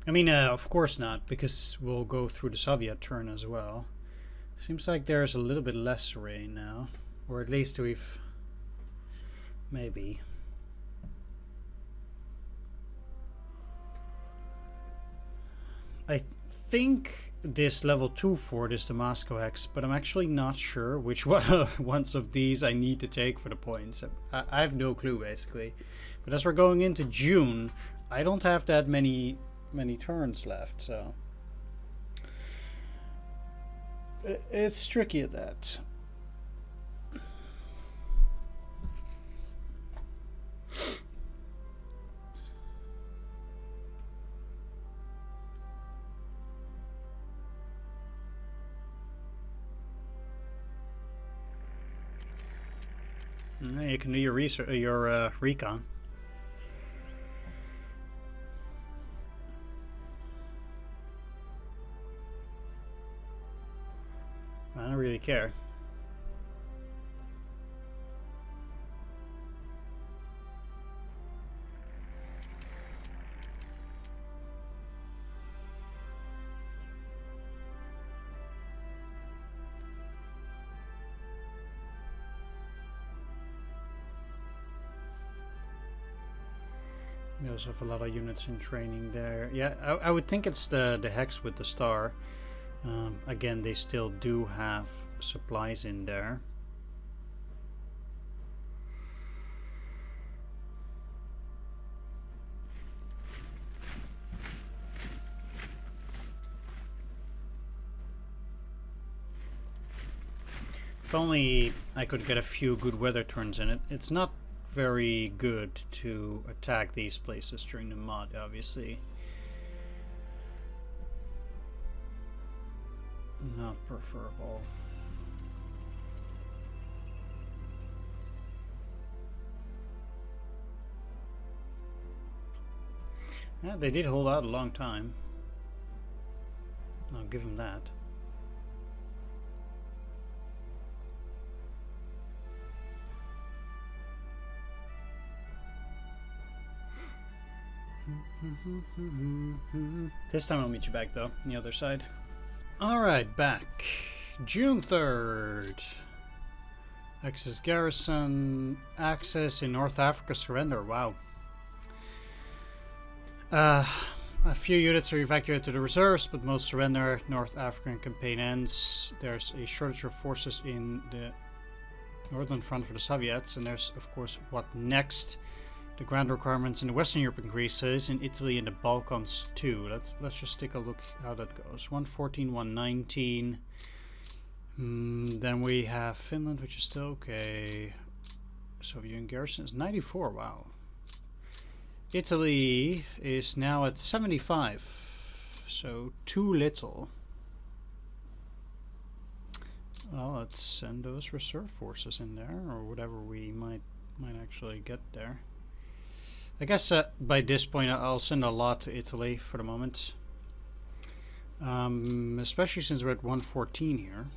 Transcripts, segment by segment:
I mean, of course not, because we'll go through the Soviet turn as well. Seems like there's a little bit less rain now. Or at least we've... maybe. I think this level 2 fort is the Moscow Hex, but I'm actually not sure which ones of these I need to take for the points. I have no clue, basically. But as we're going into June, I don't have that many turns left, so... it's tricky at that. You can do your research, your recon. I don't really care. They also have a lot of units in training there. Yeah, I would think it's the hex with the star. Again, they still do have supplies in there. If only I could get a few good weather turns in it. It's not very good to attack these places during the mod, obviously. Not preferable. Yeah, they did hold out a long time. I'll give them that. This time I'll meet you back though, on the other side. Alright, back. June 3rd. Axis garrison. Access in North Africa surrender. Wow. A few units are evacuated to the reserves, but most surrender. North African campaign ends. There's a shortage of forces in the northern front for the Soviets, and there's, of course, what next? The ground requirements in the Western Europe increases, in Italy and the Balkans too. Let's just take a look how that goes. 114, 119. Then we have Finland, which is still okay. Soviet garrison is 94. Wow. Italy is now at 75, so too little. Well, let's send those reserve forces in there, or whatever we might actually get there. I guess by this point I'll send a lot to Italy for the moment. Especially since we're at 114 here.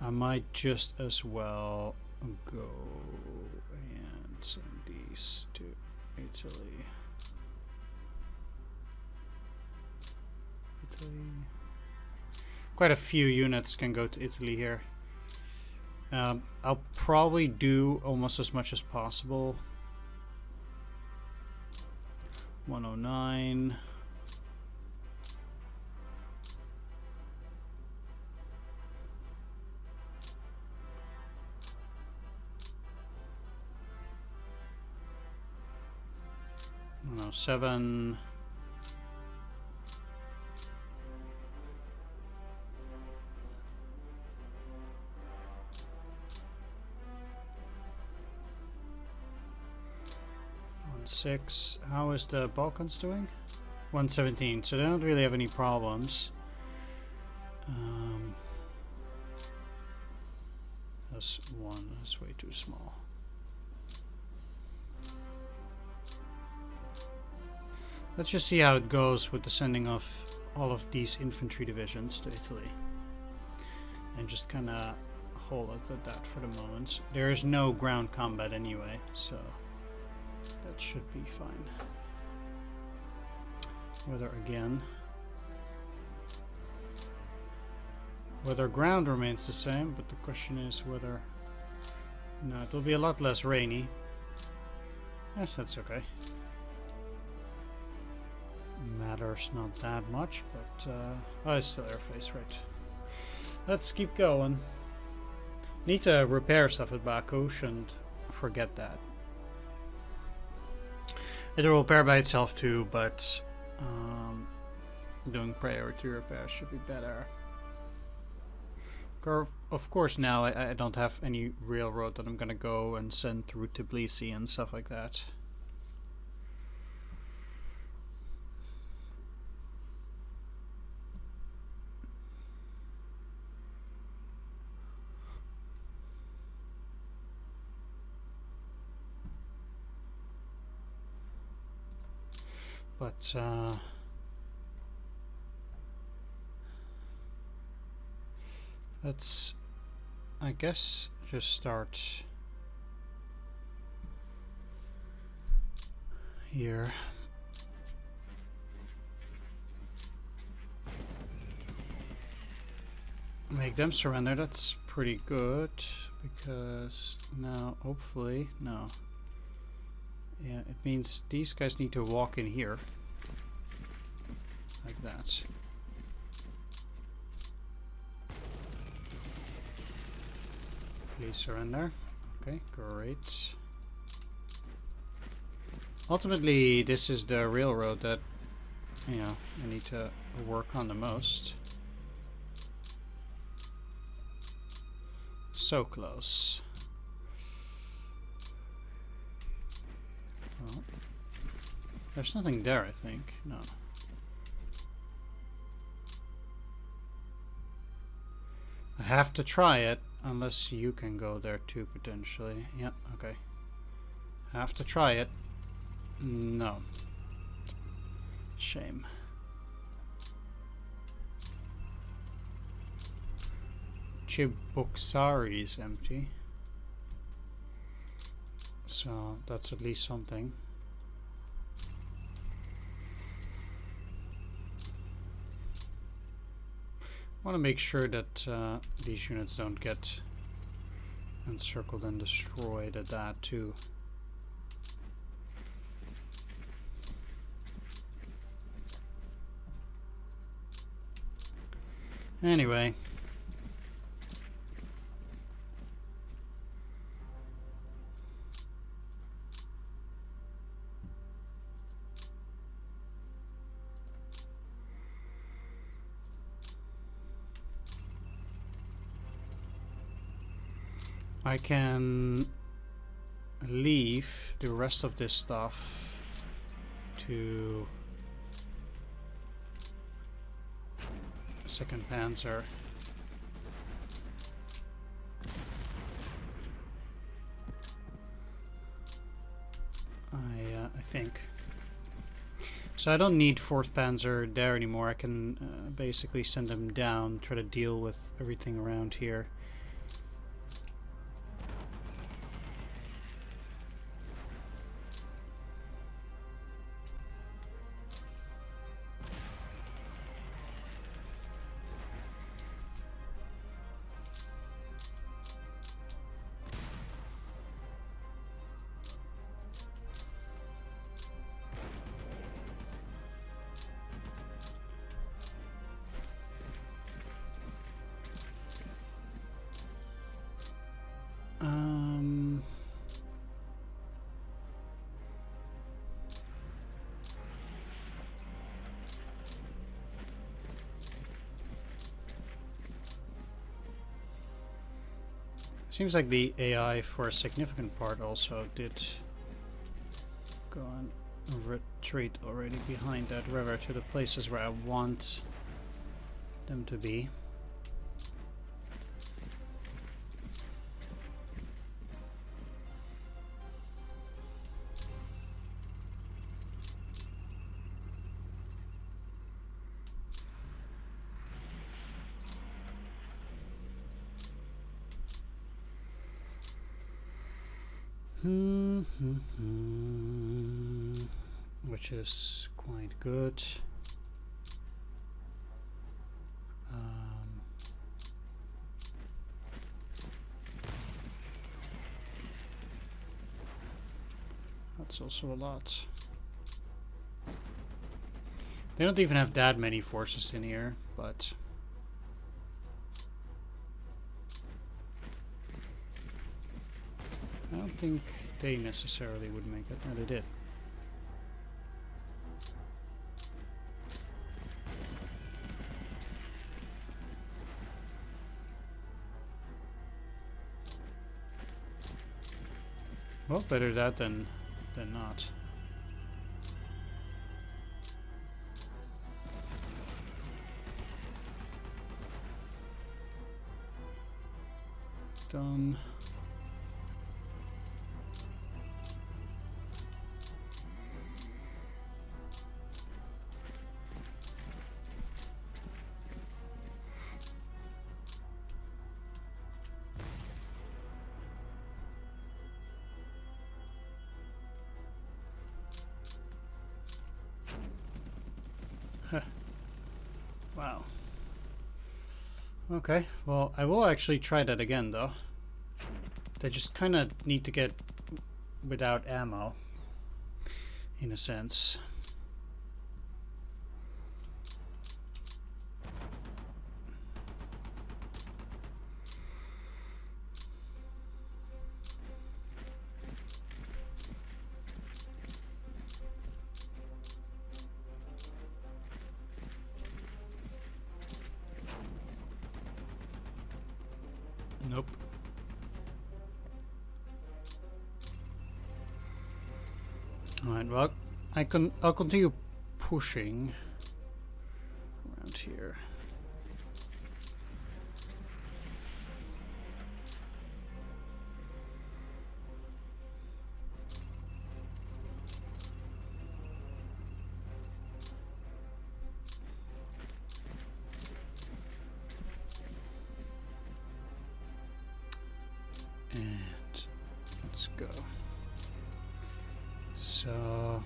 I might just as well go and send these to Italy. Quite a few units can go to Italy here. I'll probably do almost as much as possible. 109. No, 7. Six. How is the Balkans doing? 117. So they don't really have any problems. That's one. That's way too small. Let's just see how it goes with the sending of all of these infantry divisions to Italy, and just kind of hold it at that for the moment. There is no ground combat anyway, so that should be fine. Weather again. Weather ground remains the same, but the question is whether... No, it'll be a lot less rainy. Yes, that's okay. Matters not that much, but... oh, it's still airface, right. Let's keep going. Need to repair stuff at Baku, shouldn't forget that. It'll repair by itself too, but doing priority repair should be better. Of course now I don't have any railroad that I'm gonna go and send through Tbilisi and stuff like that. But let's, I guess, just start here. Make them surrender, that's pretty good, because now, hopefully, no. Yeah, it means these guys need to walk in here. Like that. Please surrender. Okay, great. Ultimately, this is the railroad that, you know, I need to work on the most. So close. Well, there's nothing there, I think. No. I have to try it, unless you can go there too, potentially. Yeah, okay. Have to try it. No. Shame. Cheboksary is empty. So that's at least something. I want to make sure that these units don't get encircled and destroyed at that too. Anyway. I can leave the rest of this stuff to Second Panzer. I think. So I don't need 4th Panzer there anymore. I can basically send them down, try to deal with everything around here. Seems like the AI for a significant part also did go and retreat already behind that river to the places where I want them to be. Which is quite good. That's also a lot. They don't even have that many forces in here, but... I don't think they necessarily would make it. No, they did. Well, better that than not. Done. Wow. Okay, well, I will actually try that again, though. They just kind of need to get without ammo, in a sense. Nope. Alright, well, I'll continue pushing around here. And let's go. So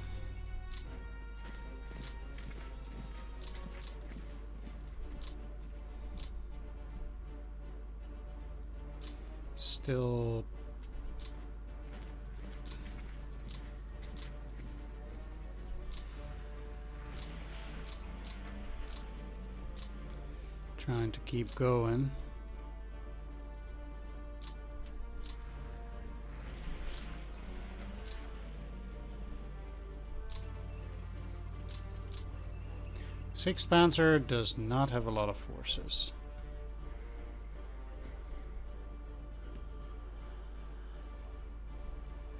still trying to keep going. Sixth Panzer does not have a lot of forces.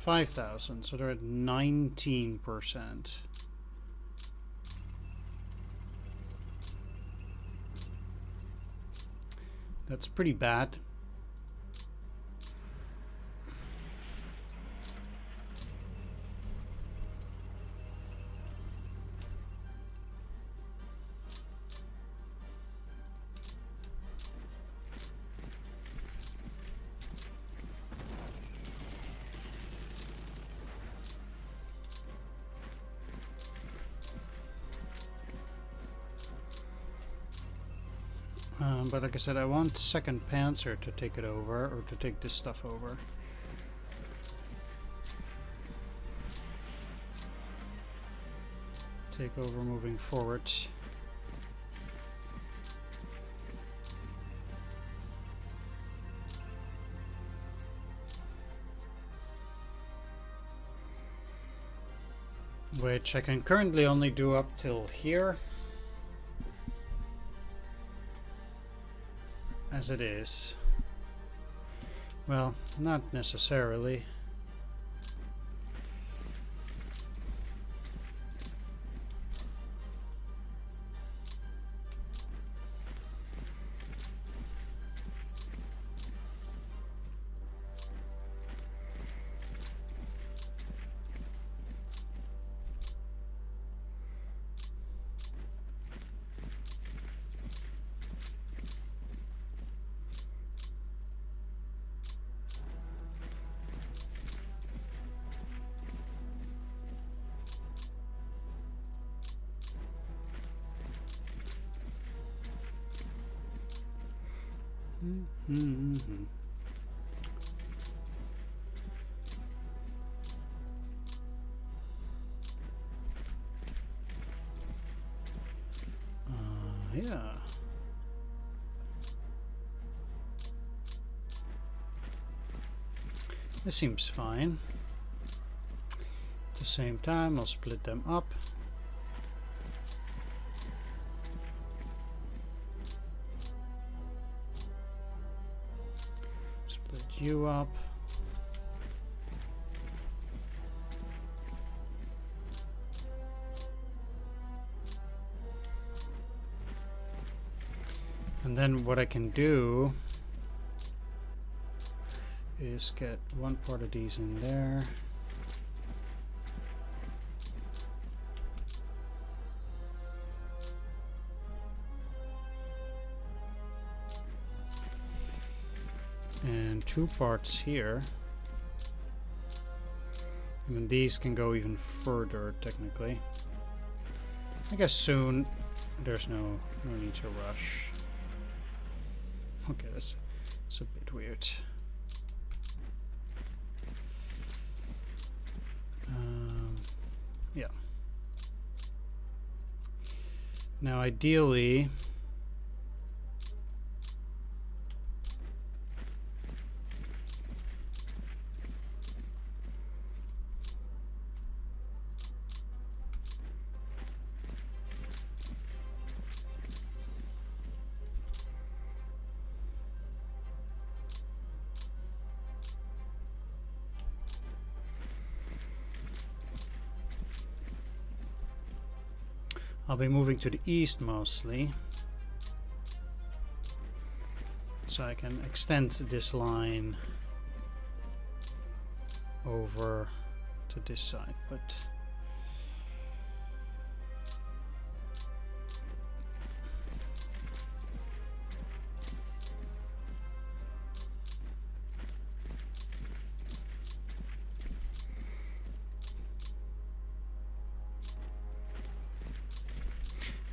$5,000, so they're at 19%. That's pretty bad. But like I said, I want 2nd Panzer to take it over, or to take this stuff over. Take over moving forward. Which I can currently only do up till here. As it is. Well, not necessarily. Mm-hmm. Yeah. This seems fine. At the same time, I'll split them up. Split you up. And then what I can do is get one part of these in there. And 2 parts here. And then these can go even further, technically. I guess soon there's no need to rush. Okay, that's a bit weird. Yeah. Now, ideally, I'll be moving to the east mostly, so I can extend this line over to this side, but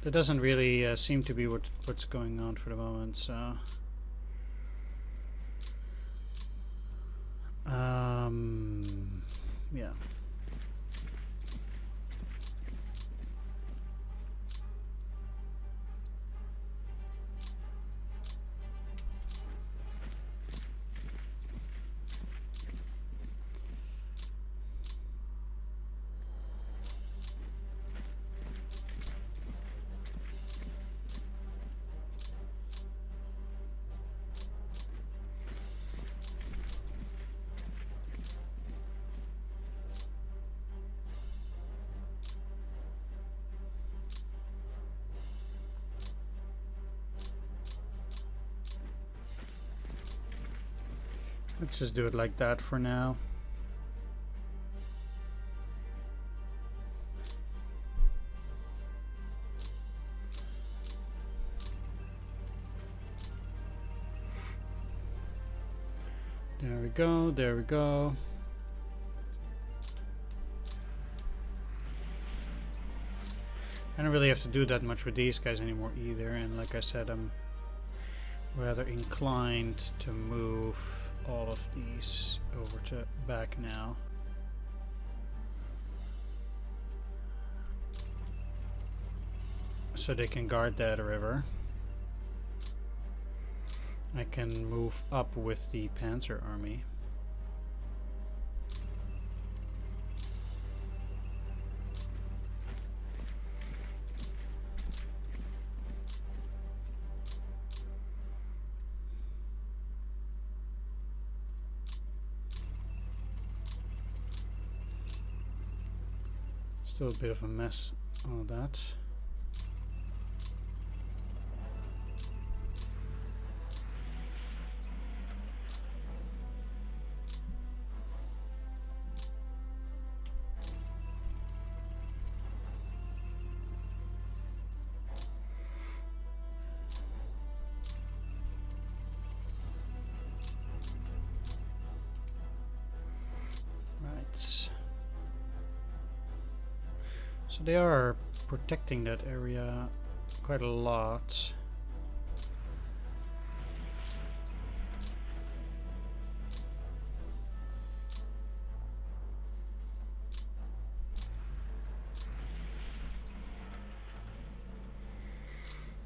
that doesn't really seem to be what's going on for the moment, so yeah. Let's just do it like that for now. There we go, there we go. I don't really have to do that much with these guys anymore either, and like I said, I'm rather inclined to move all of these over to back now. So they can guard that river. I can move up with the Panzer army. Still a bit of a mess, all that. So they are protecting that area quite a lot.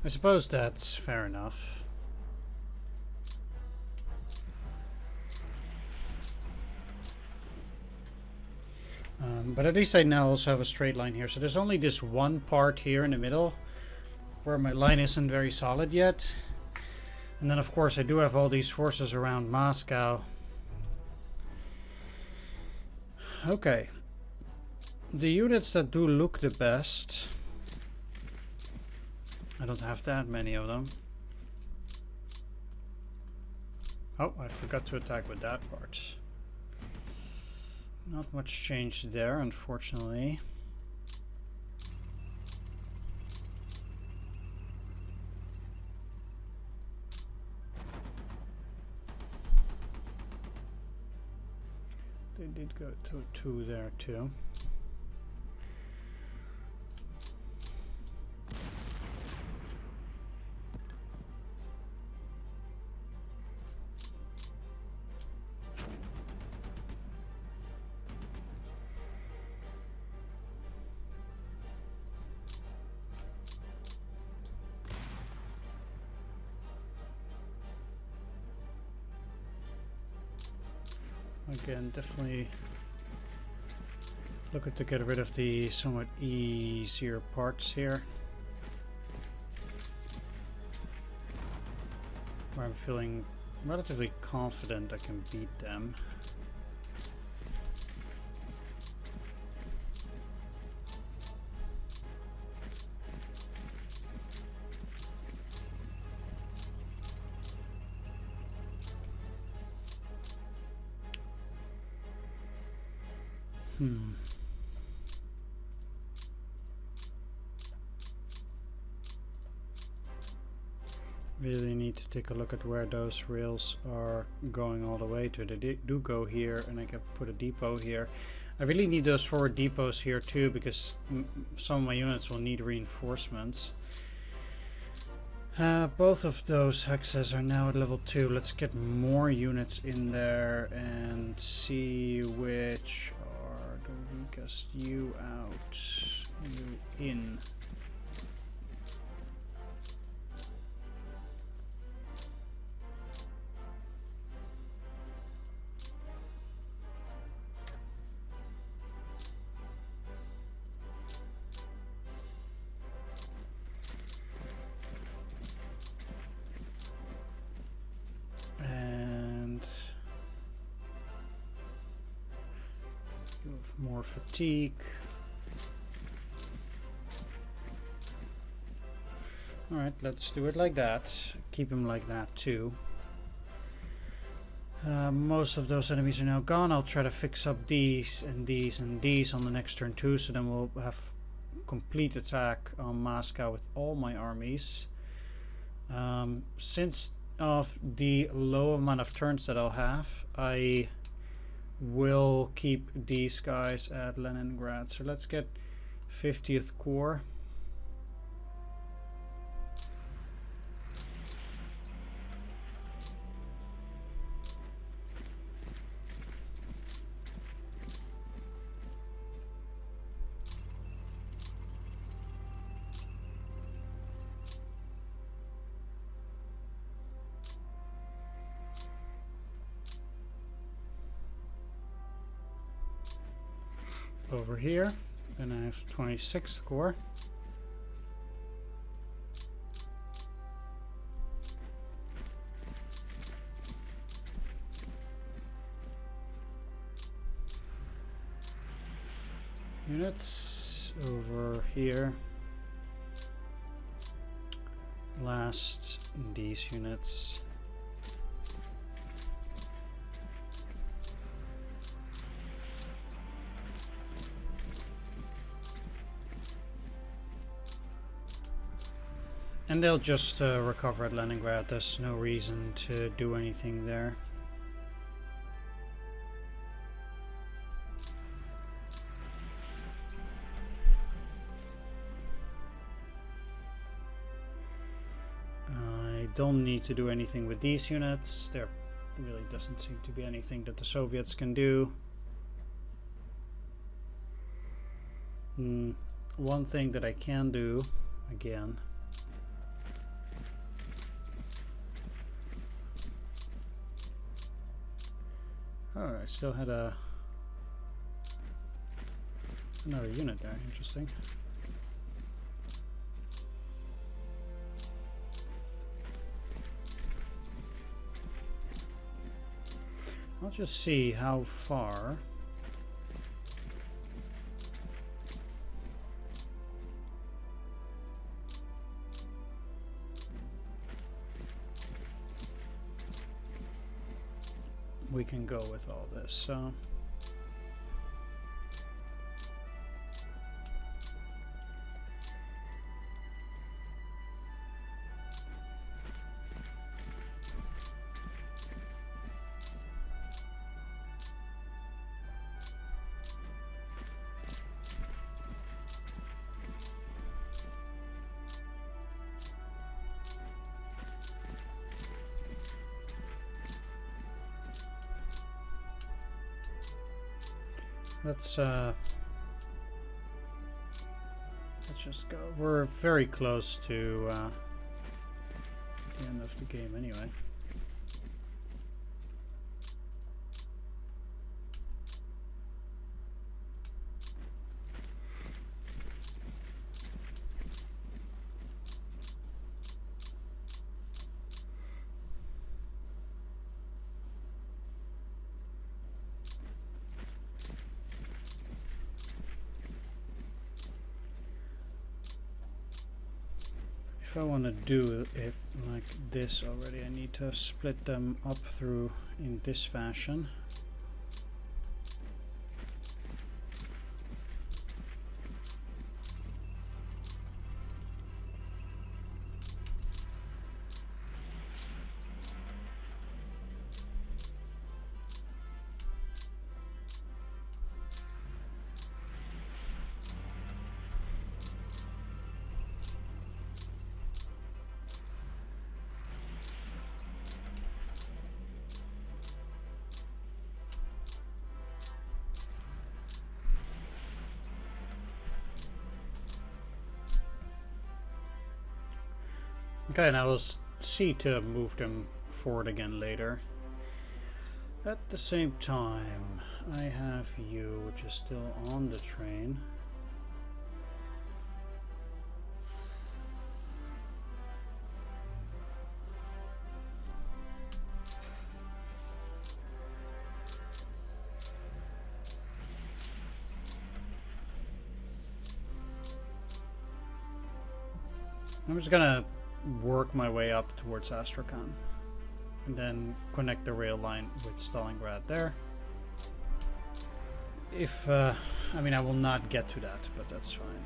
I suppose that's fair enough. But at least I now also have a straight line here. So there's only this one part here in the middle where my line isn't very solid yet. And then of course I do have all these forces around Moscow. Okay. The units that do look the best, I don't have that many of them. Oh, I forgot to attack with that part. Not much change there, unfortunately. They did go to 2 there too. Again, definitely looking to get rid of the somewhat easier parts here, where I'm feeling relatively confident I can beat them. Really need to take a look at where those rails are going all the way to. They do go here, and I can put a depot here. I really need those forward depots here too, because some of my units will need reinforcements. Both of those hexes are now at level 2. Let's get more units in there and see which are the weakest. You out, you in. More fatigue. Alright, let's do it like that. Keep him like that too. Most of those enemies are now gone. I'll try to fix up these and these and these on the next turn too, so then we'll have complete attack on Moscow with all my armies. Since of the low amount of turns that I'll have, I will keep these guys at Leningrad. So let's get 50th Corps. Over here, then I have 26th Corps. Units over here. Last, these units. And they'll just recover at Leningrad. There's no reason to do anything there. I don't need to do anything with these units. There really doesn't seem to be anything that the Soviets can do. One thing that I can do, again, Oh, I still had another unit there. Interesting. I'll just see how far we can go with all this. So let's just go. We're very close to the end of the game anyway. If I want to do it like this already, I need to split them up through in this fashion. Okay, and I will see to move them forward again later. At the same time, I have you, which is still on the train. I'm just gonna work my way up towards Astrakhan and then connect the rail line with Stalingrad there. If I mean, I will not get to that, but that's fine.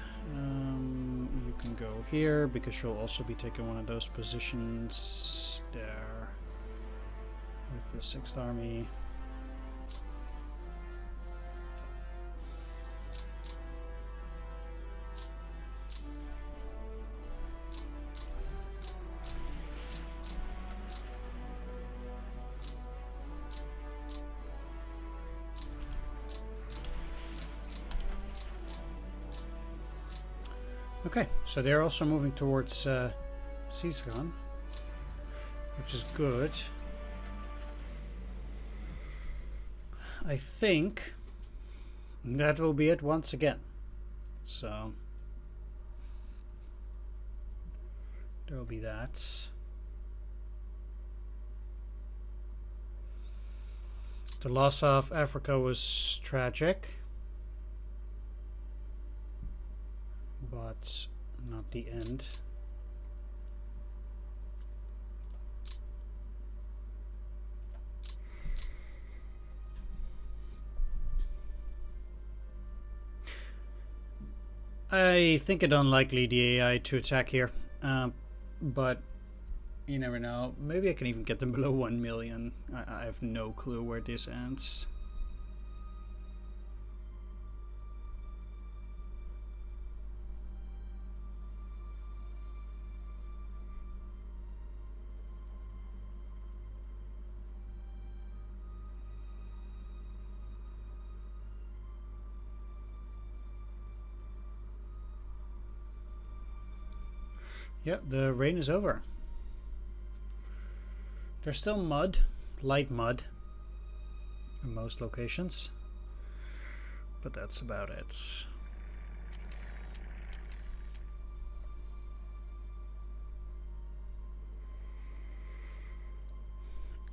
You can go here because you'll also be taking one of those positions there with the 6th Army. Okay, so they're also moving towards Sisgan, which is good. I think that will be it once again. So there will be that. The loss of Africa was tragic, but not the end. I think it unlikely the AI to attack here, but you never know. Maybe I can even get them below 1 million. I have no clue where this ends. Yep, the rain is over. There's still mud, light mud, in most locations. But that's about it.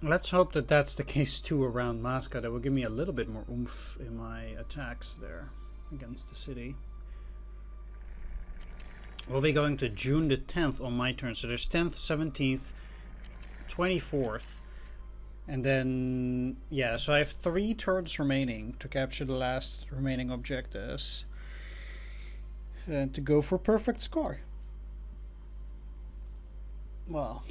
Let's hope that that's the case too around Moscow. That will give me a little bit more oomph in my attacks there against the city. We'll be going to June the 10th on my turn. So there's 10th, 17th, 24th. And then, yeah, so I have 3 turns remaining to capture the last remaining objectives. And to go for perfect score. Well...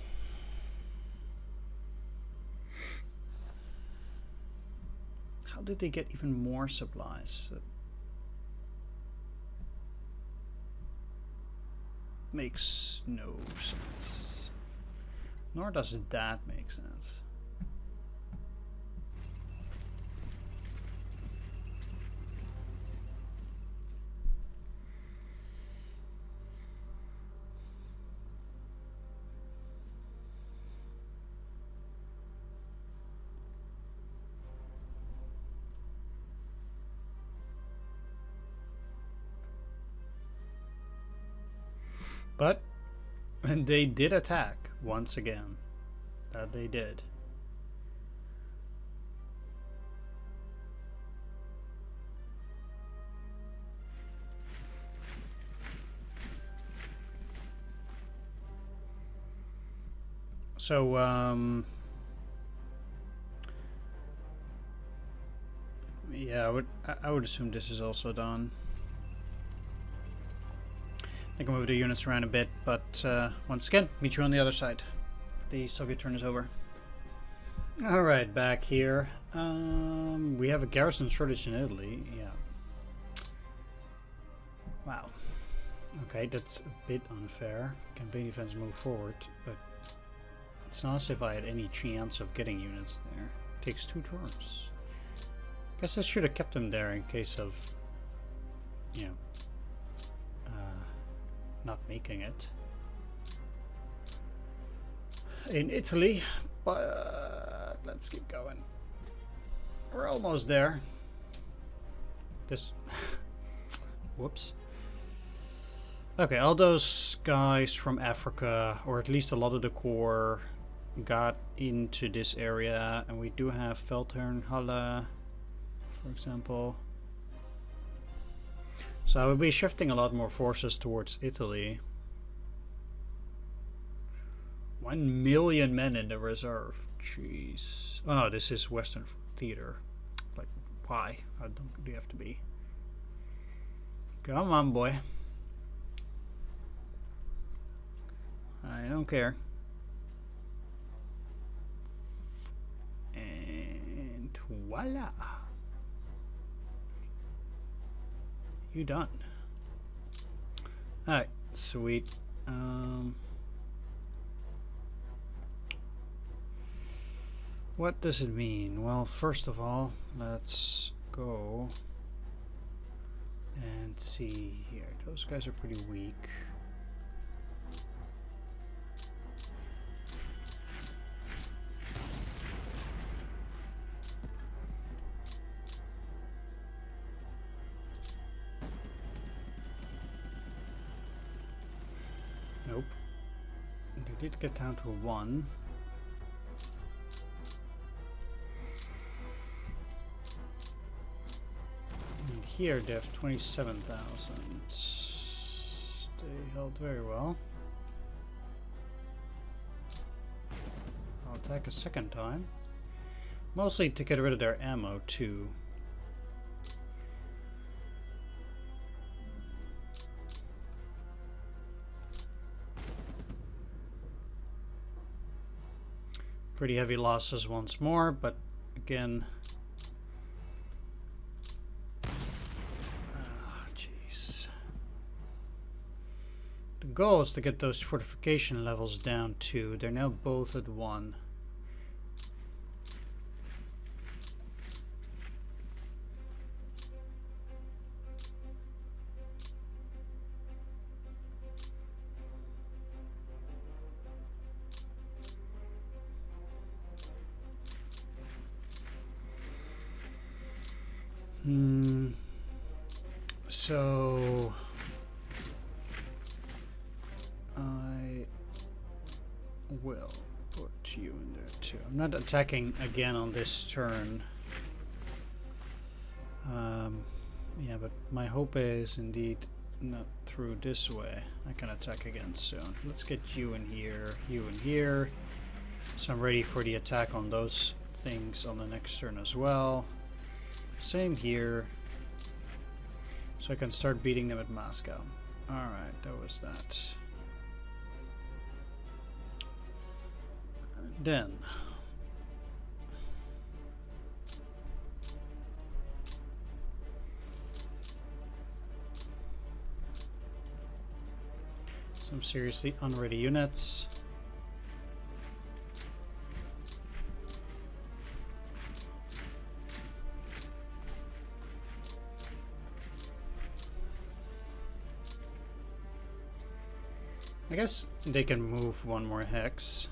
how did they get even more supplies? It makes no sense. Nor does that make sense. But and they did attack once again. That they did. So yeah, I would assume this is also done. I can move the units around a bit, but once again, meet you on the other side. The Soviet turn is over. Alright, back here. We have a garrison shortage in Italy, yeah. Wow. Okay, that's a bit unfair. Campaign events move forward, but it's not as if I had any chance of getting units there. It takes 2 turns. Guess I should have kept them there in case of, you know, not making it in Italy, but let's keep going. We're almost there. This whoops. Okay, all those guys from Africa, or at least a lot of the core, got into this area, and we do have Feldherrn Halle, for example. So I will be shifting a lot more forces towards Italy. 1 million men in the reserve. Jeez. Oh no, this is Western Theater. Like, why? How dumb do you have to be? Come on, boy. I don't care. And voila. You done. Alright, sweet. What does it mean? Well, first of all, let's go and see here. Those guys are pretty weak. Nope. They did get down to a 1. And here they have 27,000. They held very well. I'll attack a second time. Mostly to get rid of their ammo too. Pretty heavy losses once more, but again, jeez. The goal is to get those fortification levels down too. They're now both at 1. So I will put you in there too. I'm not attacking again on this turn. Yeah, but my hope is indeed not through this way. I can attack again soon. Let's get you in here, you in here. So I'm ready for the attack on those things on the next turn as well. Same here. So I can start beating them at Moscow. Alright, that was that. Then some seriously unready units. I guess they can move one more hex.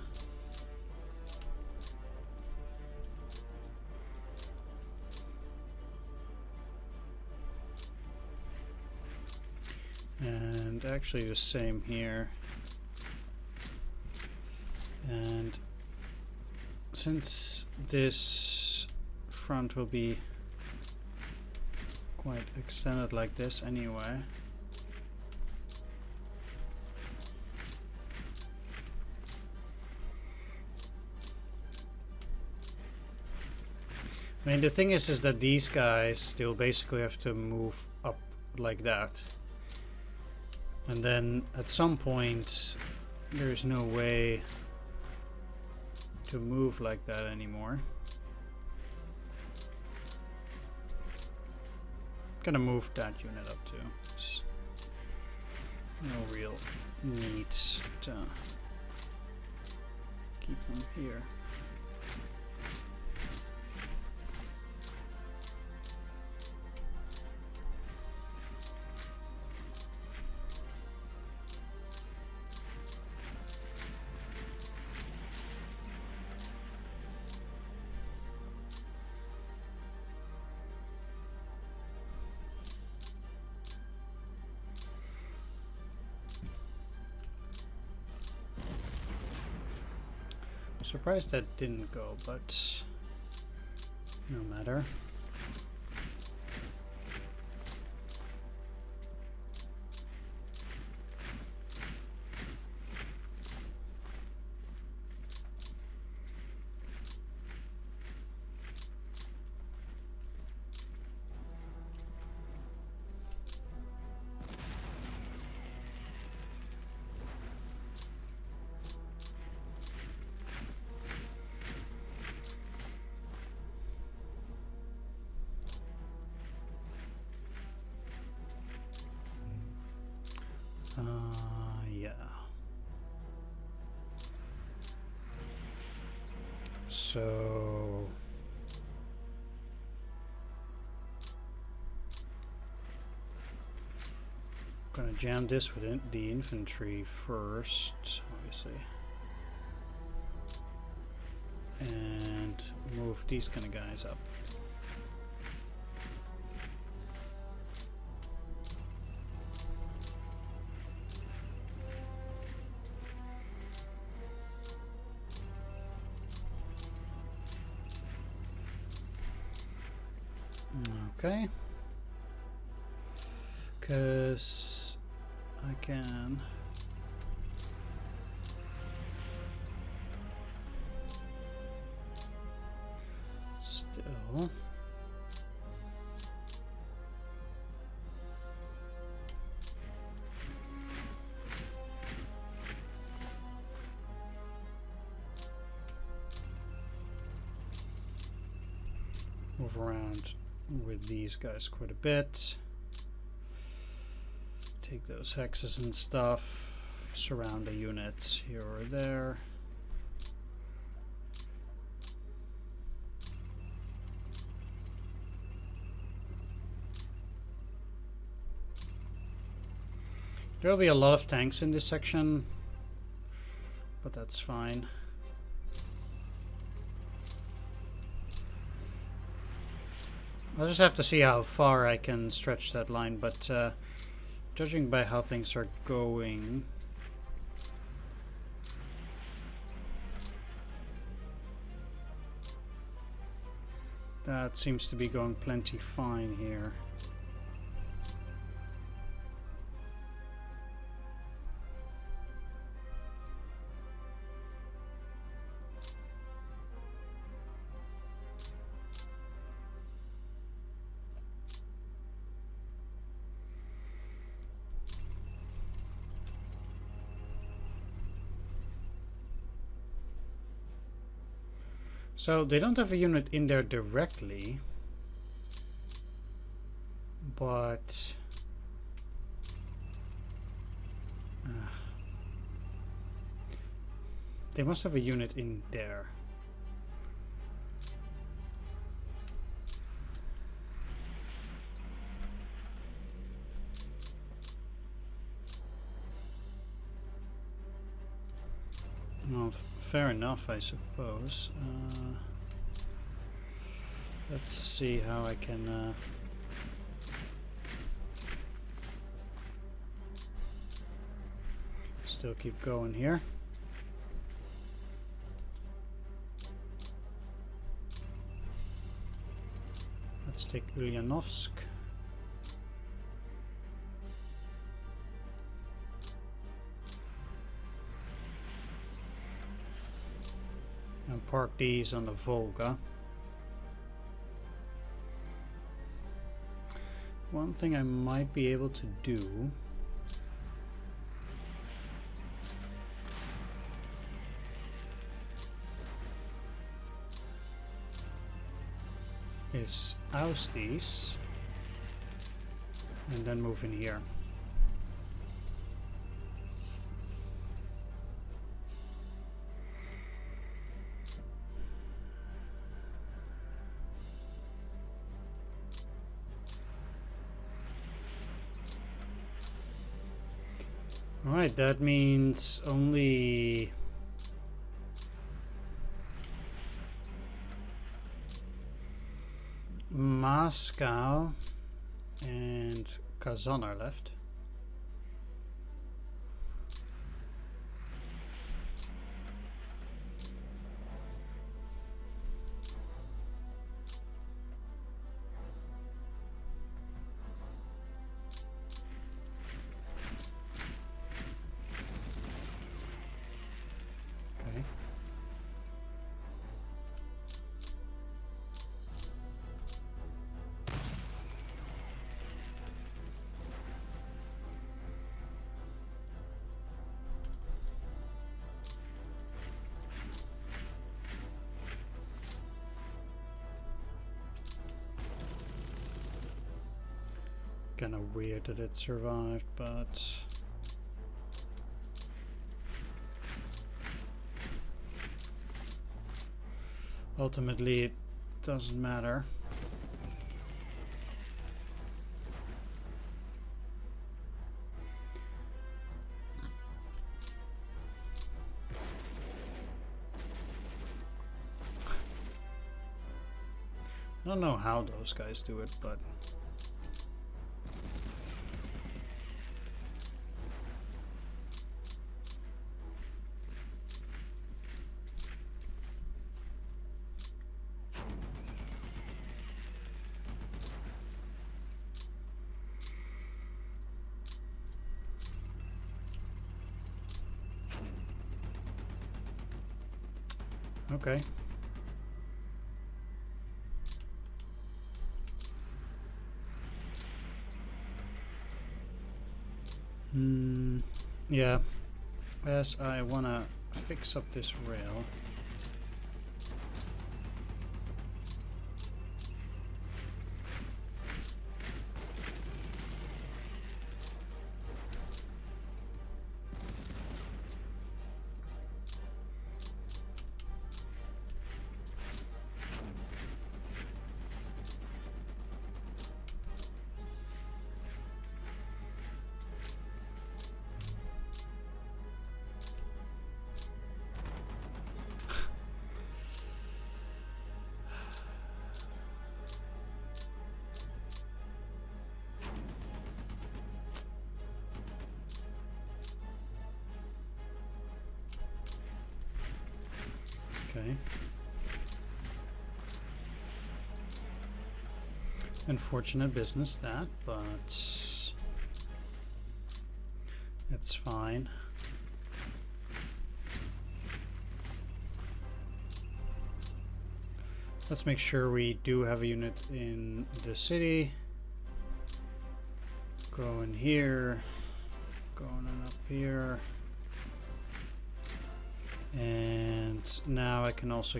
And actually the same here. And since this front will be quite extended like this anyway, I mean, the thing is that these guys, they'll basically have to move up like that. And then at some point, there's no way to move like that anymore. Gonna move that unit up too. There's no real need to keep them here. Surprised that didn't go, but no matter. Yeah. So I'm gonna jam this with the infantry first, obviously, and move these kind of guys up. Okay, because I can still move around with these guys quite a bit. Take those hexes and stuff, surround the units here or there. There will be a lot of tanks in this section, but that's fine. I'll just have to see how far I can stretch that line, but judging by how things are going, that seems to be going plenty fine here. So they don't have a unit in there directly, but they must have a unit in there. Well, fair enough, I suppose. Let's see how I can still keep going here. Let's take Ulyanovsk. And park these on the Volga. One thing I might be able to do is oust these and then move in here. Alright, that means only Moscow and Kazan are left. Kind of weird that it survived, but ultimately it doesn't matter. I don't know how those guys do it, but okay. Yeah, as I wanna fix up this rail. Okay. Unfortunate business that, but it's fine. Let's make sure we do have a unit in the city. Going here, going on up here. And now I can also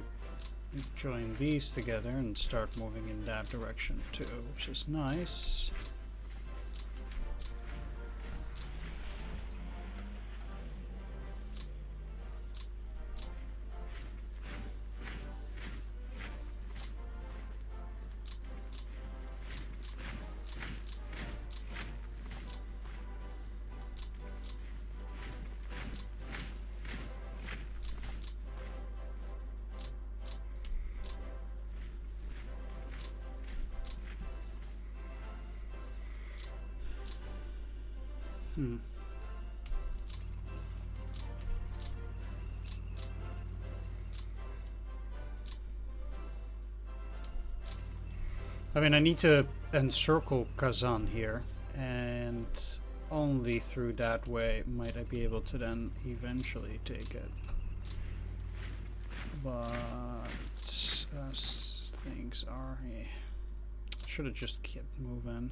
join these together and start moving in that direction too, which is nice. I mean, I need to encircle Kazan here, and only through that way might I be able to then eventually take it. But as things are, I should have just kept moving.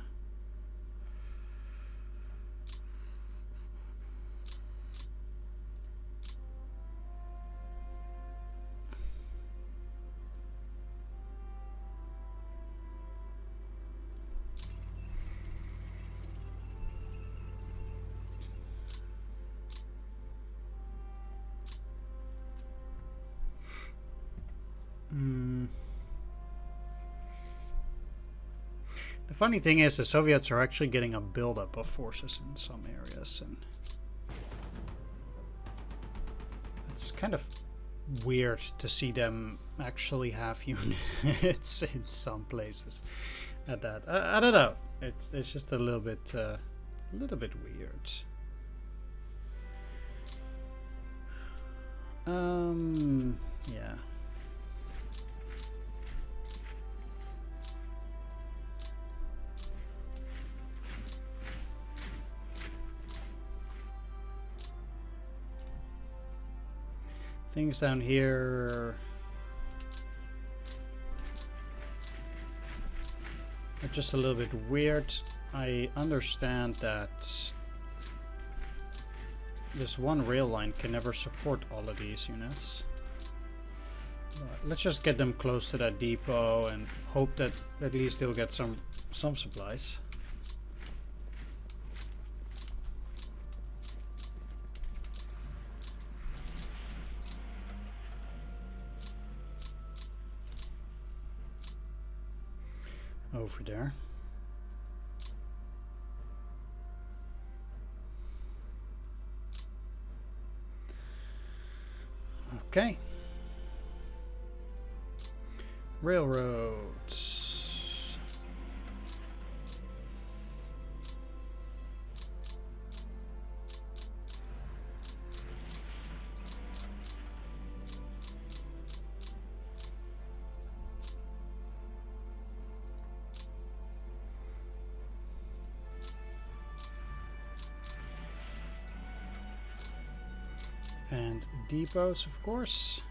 The funny thing is, the Soviets are actually getting a buildup of forces in some areas, and it's kind of weird to see them actually have units in some places. At that, I don't know. It's just a little bit weird. Yeah. Things down here are just a little bit weird. I understand that this one rail line can never support all of these units. Let's just get them close to that depot and hope that at least they'll get some supplies. Over there. Okay. Railroads. And depots, of course.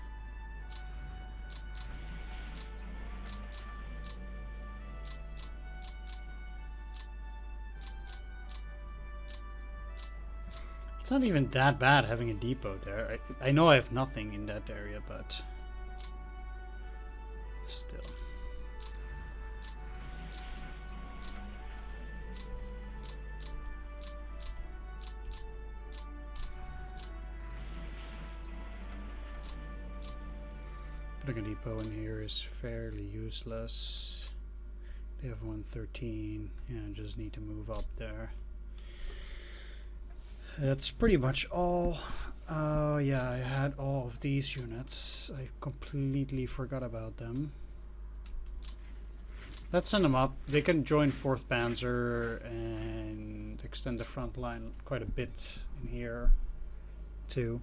It's not even that bad having a depot there. I know I have nothing in that area, but still. Putting a depot in here is fairly useless. They have 113. Yeah, I just need to move up there. That's pretty much all. Oh yeah, I had all of these units. I completely forgot about them. Let's send them up. They can join 4th Panzer and extend the front line quite a bit in here too.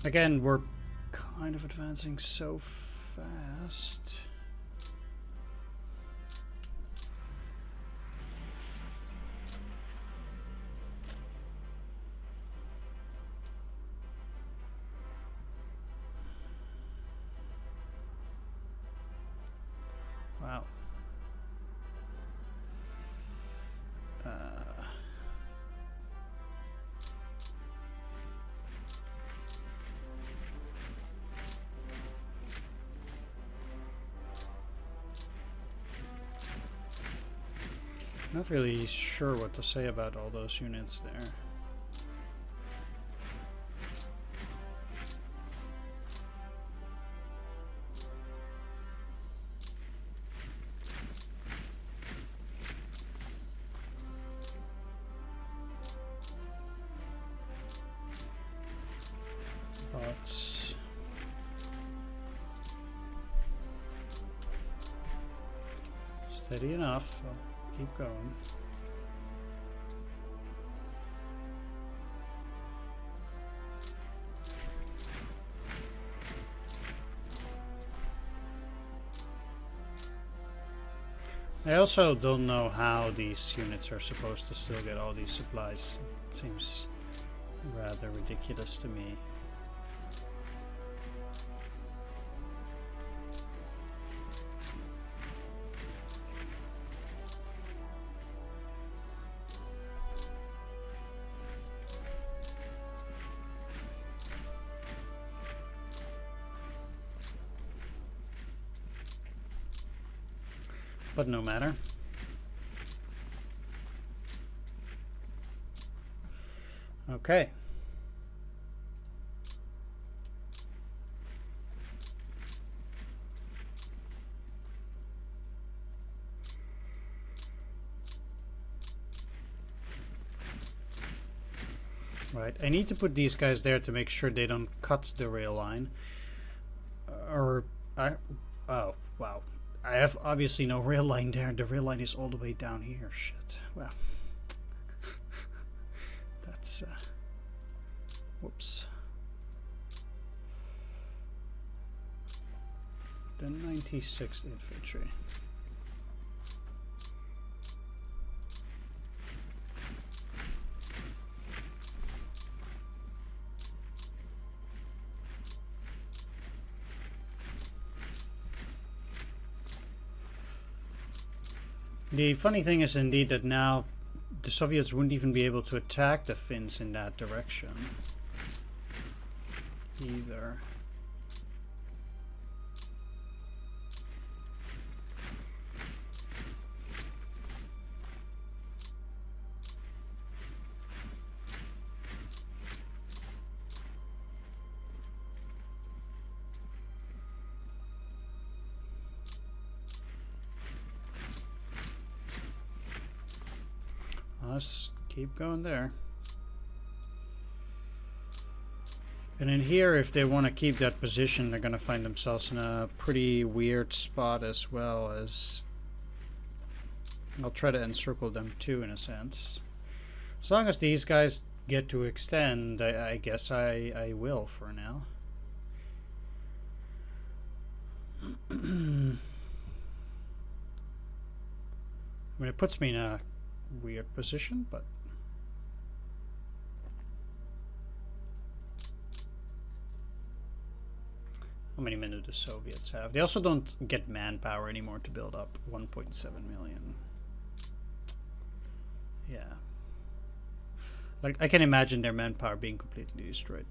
Again, we're kind of advancing so fast. Wow. Not really sure what to say about all those units there. But steady enough. I'll keep going. I also don't know how these units are supposed to still get all these supplies. It seems rather ridiculous to me. But no matter. Okay. Right, I need to put these guys there to make sure they don't cut the rail line. Oh, wow. I have obviously no rail line there. The rail line is all the way down here. Shit. Well, that's whoops. The 96th Infantry. The funny thing is indeed that now the Soviets wouldn't even be able to attack the Finns in that direction either. Let's keep going there. And in here, if they want to keep that position, they're going to find themselves in a pretty weird spot as well as... I'll try to encircle them too, in a sense. As long as these guys get to extend, I guess I will for now. I mean, it puts me in a weird position, but how many men do the Soviets have? They also don't get manpower anymore to build up 1.7 million. Yeah, like I can imagine their manpower being completely destroyed.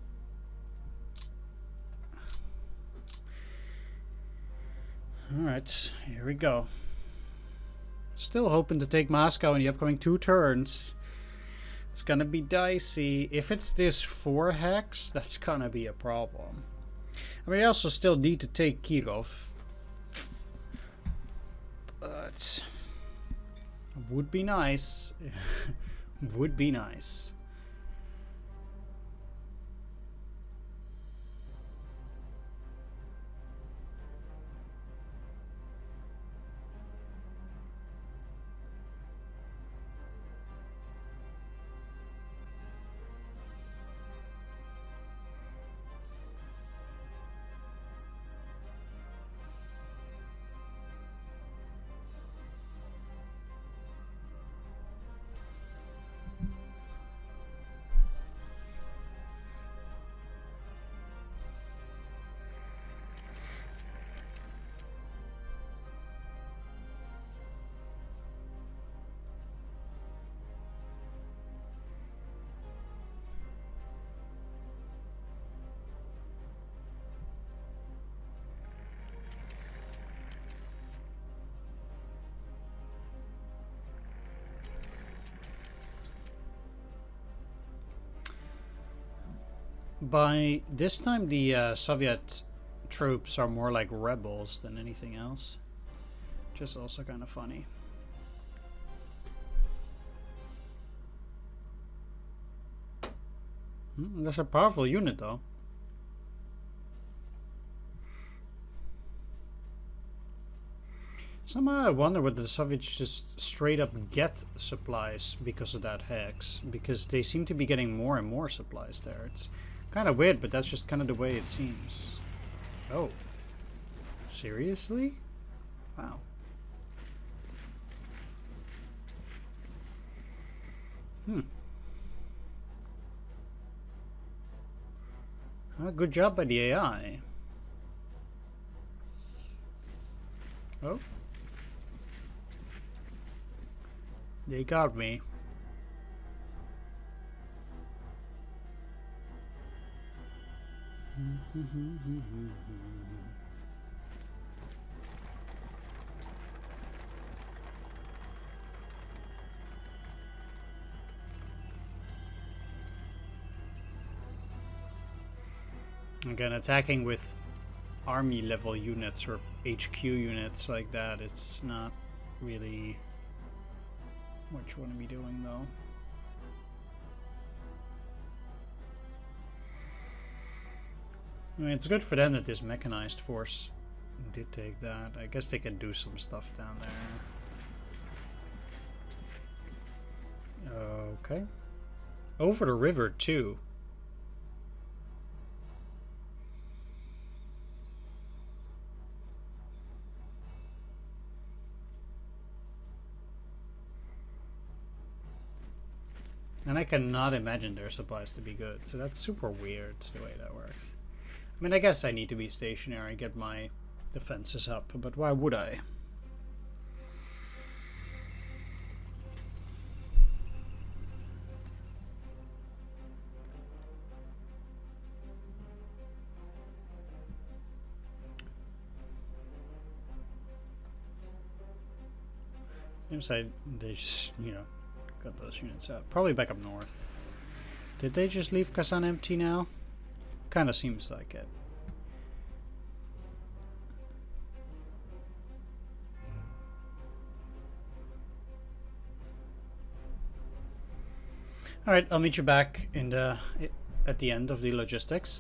All right, here we go. Still hoping to take Moscow in the upcoming 2 turns. It's gonna be dicey. If it's this 4 hex, that's gonna be a problem. I mean, I also still need to take Kirov. But would be nice. Would be nice. By this time, the Soviet troops are more like rebels than anything else. Just also kind of funny. That's a powerful unit, though. Somehow I wonder whether the Soviets just straight up get supplies because of that hex. Because they seem to be getting more and more supplies there. It's kind of weird, but that's just kind of the way it seems. Oh. Seriously? Wow. Good job by the AI. Oh. They got me. Again, attacking with army level units or HQ units like that, it's not really what you want to be doing, though. I mean, it's good for them that this mechanized force did take that. I guess they can do some stuff down there. Okay. Over the river, too. And I cannot imagine their supplies to be good, so that's super weird the way that works. I mean, I guess I need to be stationary, get my defenses up, but why would I? Seems like they just, you know, got those units out. Probably back up north. Did they just leave Kazan empty now? Kind of seems like it. All right, I'll meet you back in the at the end of the logistics.